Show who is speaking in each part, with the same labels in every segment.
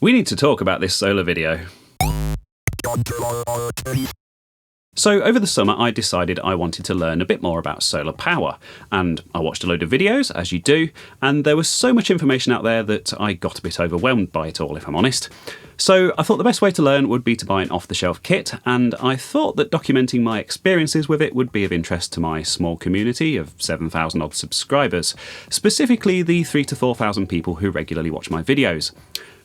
Speaker 1: We need to talk about this solar video. So over the summer I decided I wanted to learn a bit more about solar power, and I watched a load of videos, as you do, and there was so much information out there that I got a bit overwhelmed by it all, if I'm honest. So I thought the best way to learn would be to buy an off-the-shelf kit, and I thought that documenting my experiences with it would be of interest to my small community of 7,000 odd subscribers, specifically the 3,000 to 4,000 people who regularly watch my videos.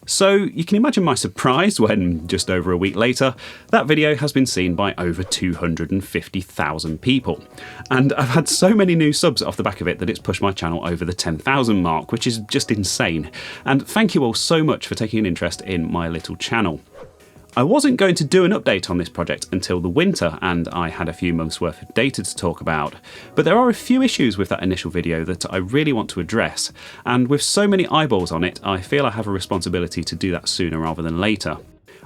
Speaker 1: So you can imagine my surprise when, just over a week later, that video has been seen by over 250,000 people. And I've had so many new subs off the back of it that it's pushed my channel over the 10,000 mark, which is just insane. And thank you all so much for taking an interest in my little channel. I wasn't going to do an update on this project until the winter, and I had a few months worth of data to talk about, but there are a few issues with that initial video that I really want to address, and with so many eyeballs on it, I feel I have a responsibility to do that sooner rather than later.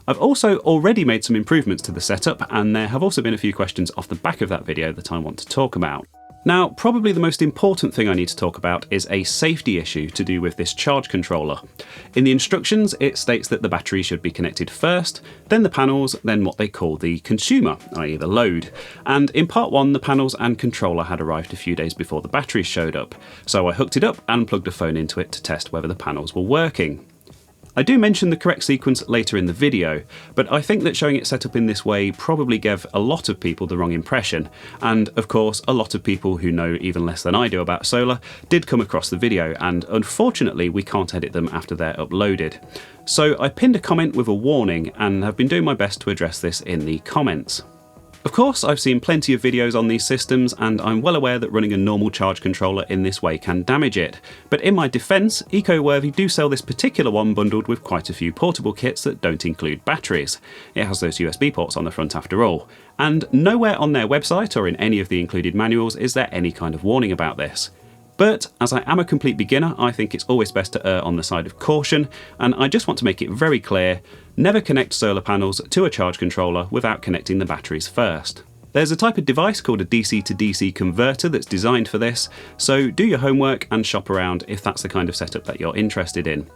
Speaker 1: I've also already made some improvements to the setup, and there have also been a few questions off the back of that video that I want to talk about. Now, probably the most important thing I need to talk about is a safety issue to do with this charge controller. In the instructions, it states that the battery should be connected first, then the panels, then what they call the consumer, i.e. the load. And in part 1, the panels and controller had arrived a few days before the batteries showed up, so I hooked it up and plugged a phone into it to test whether the panels were working. I do mention the correct sequence later in the video, but I think that showing it set up in this way probably gave a lot of people the wrong impression, and of course a lot of people who know even less than I do about solar did come across the video, and unfortunately we can't edit them after they're uploaded. So I pinned a comment with a warning and have been doing my best to address this in the comments. Of course, I've seen plenty of videos on these systems, and I'm well aware that running a normal charge controller in this way can damage it. But in my defence, EcoWorthy do sell this particular one bundled with quite a few portable kits that don't include batteries. It has those USB ports on the front after all. And nowhere on their website or in any of the included manuals is there any kind of warning about this. But as I am a complete beginner, I think it's always best to err on the side of caution, and I just want to make it very clear, never connect solar panels to a charge controller without connecting the batteries first. There's a type of device called a DC to DC converter that's designed for this, so do your homework and shop around if that's the kind of setup that you're interested in.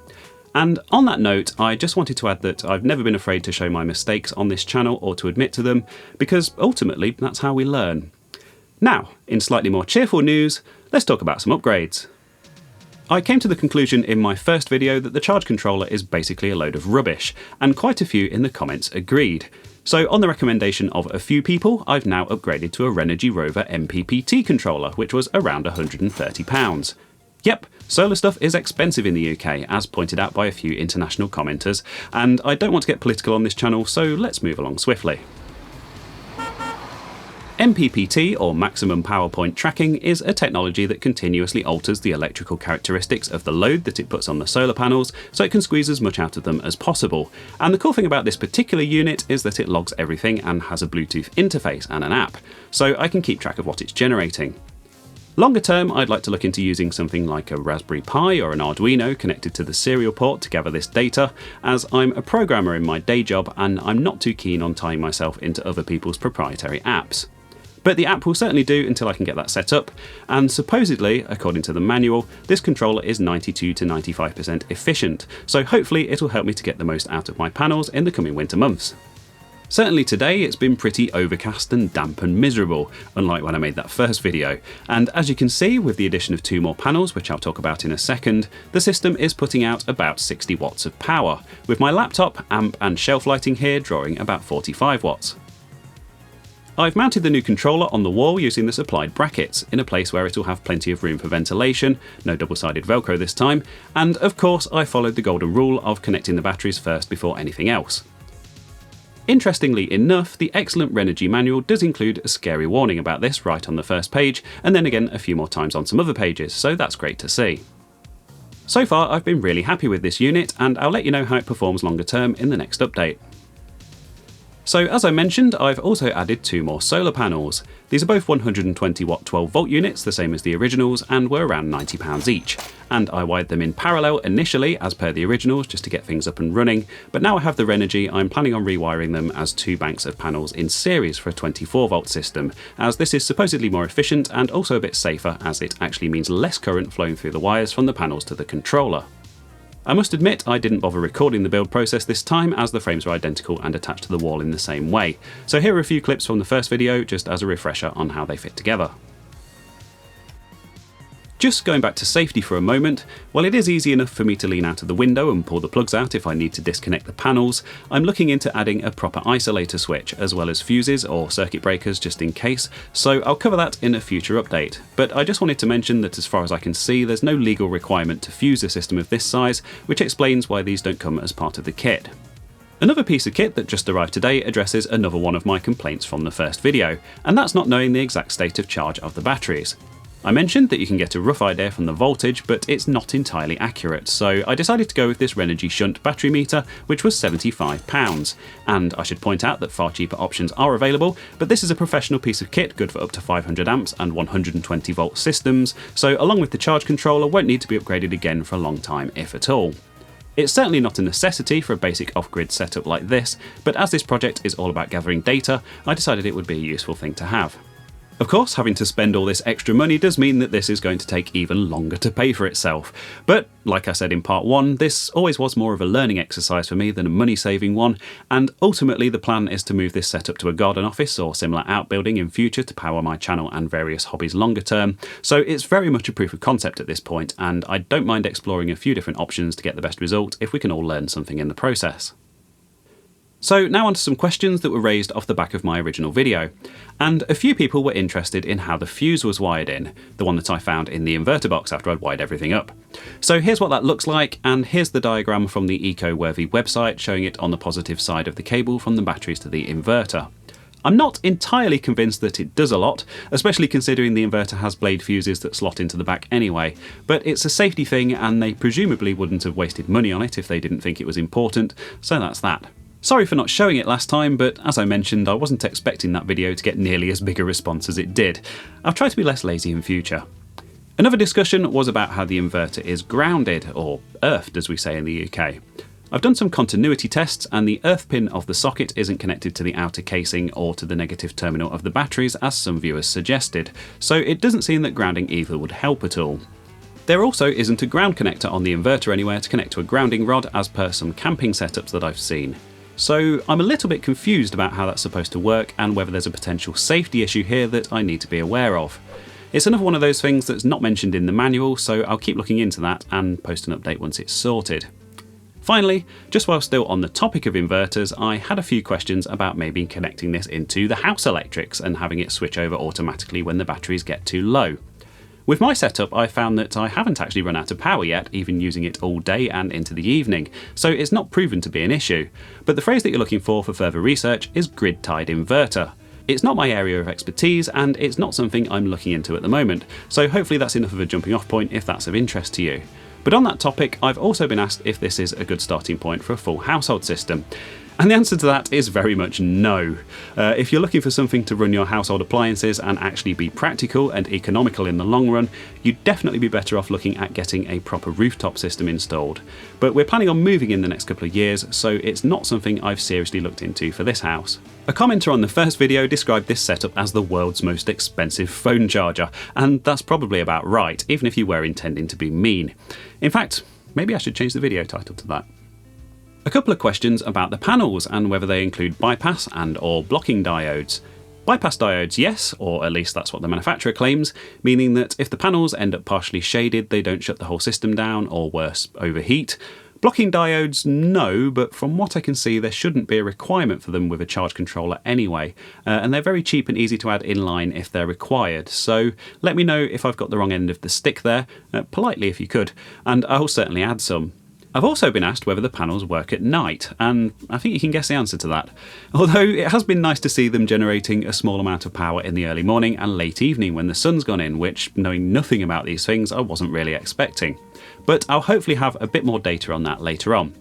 Speaker 1: And on that note, I just wanted to add that I've never been afraid to show my mistakes on this channel or to admit to them, because ultimately that's how we learn. Now, in slightly more cheerful news, let's talk about some upgrades. I came to the conclusion in my first video that the charge controller is basically a load of rubbish, and quite a few in the comments agreed. So on the recommendation of a few people, I've now upgraded to a Renogy Rover MPPT controller, which was around £130. Yep, solar stuff is expensive in the UK, as pointed out by a few international commenters, and I don't want to get political on this channel, so let's move along swiftly. MPPT, or Maximum Power Point Tracking, is a technology that continuously alters the electrical characteristics of the load that it puts on the solar panels so it can squeeze as much out of them as possible. And the cool thing about this particular unit is that it logs everything and has a Bluetooth interface and an app, so I can keep track of what it's generating. Longer term, I'd like to look into using something like a Raspberry Pi or an Arduino connected to the serial port to gather this data, as I'm a programmer in my day job and I'm not too keen on tying myself into other people's proprietary apps. But the app will certainly do until I can get that set up, and supposedly, according to the manual, this controller is 92 to 95% efficient, so hopefully it'll help me to get the most out of my panels in the coming winter months. Certainly today it's been pretty overcast and damp and miserable, unlike when I made that first video, and as you can see, with the addition of 2 more panels, which I'll talk about in a second, the system is putting out about 60 watts of power, with my laptop, amp and shelf lighting here drawing about 45 watts. I've mounted the new controller on the wall using the supplied brackets, in a place where it'll have plenty of room for ventilation, no double-sided Velcro this time, and of course I followed the golden rule of connecting the batteries first before anything else. Interestingly enough, the excellent Renogy manual does include a scary warning about this right on the first page, and then again a few more times on some other pages, so that's great to see. So far I've been really happy with this unit, and I'll let you know how it performs longer term in the next update. So as I mentioned, I've also added 2 more solar panels. These are both 120 watt 12 volt units, the same as the originals, and were around £90 each. And I wired them in parallel initially, as per the originals, just to get things up and running, but now I have the Renogy, I'm planning on rewiring them as 2 banks of panels in series for a 24 volt system, as this is supposedly more efficient and also a bit safer, as it actually means less current flowing through the wires from the panels to the controller. I must admit I didn't bother recording the build process this time as the frames were identical and attached to the wall in the same way. So here are a few clips from the first video just as a refresher on how they fit together. Just going back to safety for a moment, while it is easy enough for me to lean out of the window and pull the plugs out if I need to disconnect the panels, I'm looking into adding a proper isolator switch as well as fuses or circuit breakers just in case, so I'll cover that in a future update. But I just wanted to mention that as far as I can see there's no legal requirement to fuse a system of this size, which explains why these don't come as part of the kit. Another piece of kit that just arrived today addresses another one of my complaints from the first video, and that's not knowing the exact state of charge of the batteries. I mentioned that you can get a rough idea from the voltage, but it's not entirely accurate, so I decided to go with this Renogy Shunt battery meter, which was £75. And I should point out that far cheaper options are available, but this is a professional piece of kit good for up to 500 amps and 120 volt systems, so along with the charge controller won't need to be upgraded again for a long time, if at all. It's certainly not a necessity for a basic off-grid setup like this, but as this project is all about gathering data, I decided it would be a useful thing to have. Of course, having to spend all this extra money does mean that this is going to take even longer to pay for itself. But, like I said in part 1, this always was more of a learning exercise for me than a money-saving one, and ultimately the plan is to move this setup to a garden office or similar outbuilding in future to power my channel and various hobbies longer term, so it's very much a proof of concept at this point, and I don't mind exploring a few different options to get the best result if we can all learn something in the process. So now onto some questions that were raised off the back of my original video, and a few people were interested in how the fuse was wired in, the one that I found in the inverter box after I'd wired everything up. So here's what that looks like, and here's the diagram from the eco-worthy website showing it on the positive side of the cable from the batteries to the inverter. I'm not entirely convinced that it does a lot, especially considering the inverter has blade fuses that slot into the back anyway, but it's a safety thing and they presumably wouldn't have wasted money on it if they didn't think it was important, so that's that. Sorry for not showing it last time, but as I mentioned, I wasn't expecting that video to get nearly as big a response as it did. I'll try to be less lazy in future. Another discussion was about how the inverter is grounded, or earthed as we say in the UK. I've done some continuity tests and the earth pin of the socket isn't connected to the outer casing or to the negative terminal of the batteries as some viewers suggested, so it doesn't seem that grounding either would help at all. There also isn't a ground connector on the inverter anywhere to connect to a grounding rod as per some camping setups that I've seen. So I'm a little bit confused about how that's supposed to work and whether there's a potential safety issue here that I need to be aware of. It's another one of those things that's not mentioned in the manual, so I'll keep looking into that and post an update once it's sorted. Finally, just while still on the topic of inverters, I had a few questions about maybe connecting this into the house electrics and having it switch over automatically when the batteries get too low. With my setup, I found that I haven't actually run out of power yet, even using it all day and into the evening, so it's not proven to be an issue. But the phrase that you're looking for further research is grid-tied inverter. It's not my area of expertise, and it's not something I'm looking into at the moment, so hopefully that's enough of a jumping off point if that's of interest to you. But on that topic, I've also been asked if this is a good starting point for a full household system. And the answer to that is very much no. If you're looking for something to run your household appliances and actually be practical and economical in the long run, you'd definitely be better off looking at getting a proper rooftop system installed. But we're planning on moving in the next couple of years, so it's not something I've seriously looked into for this house. A commenter on the first video described this setup as the world's most expensive phone charger, and that's probably about right, even if you were intending to be mean. In fact, maybe I should change the video title to that. A couple of questions about the panels and whether they include bypass and or blocking diodes. Bypass diodes, yes, or at least that's what the manufacturer claims, meaning that if the panels end up partially shaded, they don't shut the whole system down or worse, overheat. Blocking diodes, no, but from what I can see there shouldn't be a requirement for them with a charge controller anyway, and they're very cheap and easy to add inline if they're required, so let me know if I've got the wrong end of the stick there, politely if you could, and I'll certainly add some. I've also been asked whether the panels work at night, and I think you can guess the answer to that. Although it has been nice to see them generating a small amount of power in the early morning and late evening when the sun's gone in, which, knowing nothing about these things, I wasn't really expecting. But I'll hopefully have a bit more data on that later on.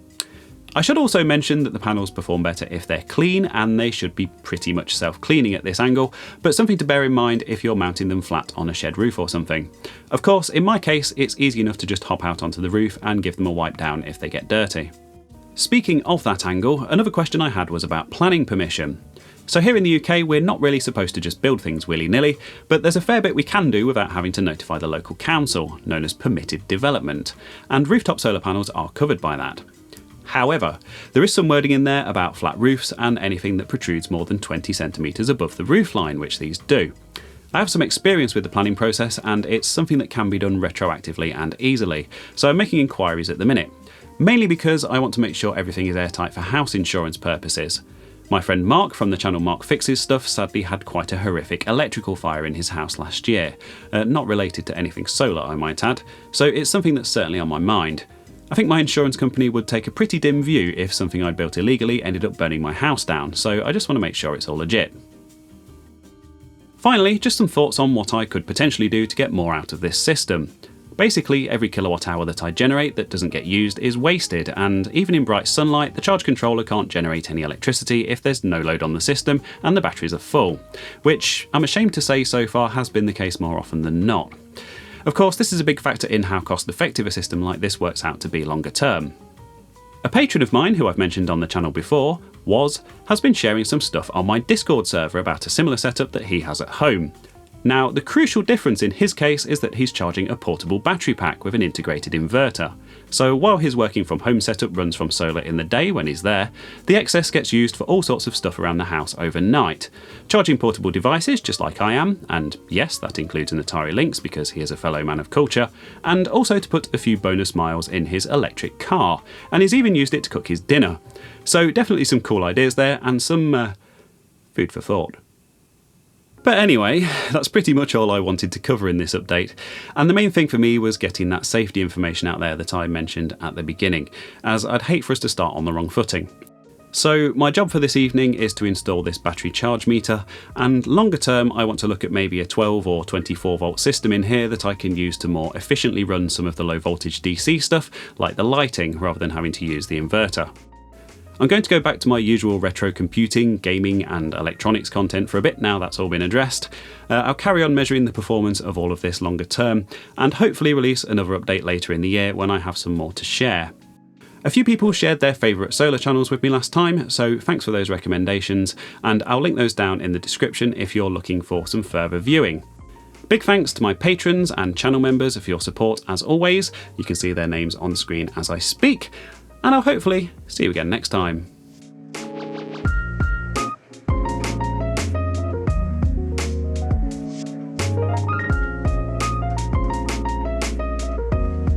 Speaker 1: I should also mention that the panels perform better if they're clean, and they should be pretty much self-cleaning at this angle, but something to bear in mind if you're mounting them flat on a shed roof or something. Of course, in my case, it's easy enough to just hop out onto the roof and give them a wipe down if they get dirty. Speaking of that angle, another question I had was about planning permission. So here in the UK, we're not really supposed to just build things willy-nilly, but there's a fair bit we can do without having to notify the local council, known as permitted development, and rooftop solar panels are covered by that. However, there is some wording in there about flat roofs and anything that protrudes more than 20 centimetres above the roof line, which these do. I have some experience with the planning process, and it's something that can be done retroactively and easily, so I'm making inquiries at the minute, mainly because I want to make sure everything is airtight for house insurance purposes. My friend Mark from the channel Mark Fixes Stuff sadly had quite a horrific electrical fire in his house last year, not related to anything solar I might add, so it's something that's certainly on my mind. I think my insurance company would take a pretty dim view if something I'd built illegally ended up burning my house down, so I just want to make sure it's all legit. Finally, just some thoughts on what I could potentially do to get more out of this system. Basically, every kilowatt hour that I generate that doesn't get used is wasted, and even in bright sunlight, the charge controller can't generate any electricity if there's no load on the system and the batteries are full, which I'm ashamed to say so far has been the case more often than not. Of course, this is a big factor in how cost effective a system like this works out to be longer term. A patron of mine, who I've mentioned on the channel before, has been sharing some stuff on my Discord server about a similar setup that he has at home. Now, the crucial difference in his case is that he's charging a portable battery pack with an integrated inverter. So while his working from home setup runs from solar in the day when he's there, the excess gets used for all sorts of stuff around the house overnight. Charging portable devices just like I am, and yes, that includes an Atari Lynx because he is a fellow man of culture, and also to put a few bonus miles in his electric car, and he's even used it to cook his dinner. So definitely some cool ideas there and some food for thought. But anyway, that's pretty much all I wanted to cover in this update, and the main thing for me was getting that safety information out there that I mentioned at the beginning, as I'd hate for us to start on the wrong footing. So my job for this evening is to install this battery charge meter, and longer term I want to look at maybe a 12 or 24 volt system in here that I can use to more efficiently run some of the low voltage DC stuff, like the lighting, rather than having to use the inverter. I'm going to go back to my usual retro computing, gaming and electronics content for a bit now that's all been addressed. I'll carry on measuring the performance of all of this longer term, and hopefully release another update later in the year when I have some more to share. A few people shared their favourite solar channels with me last time, so thanks for those recommendations, and I'll link those down in the description if you're looking for some further viewing. Big thanks to my patrons and channel members for your support as always. You can see their names on the screen as I speak, and I'll hopefully see you again next time.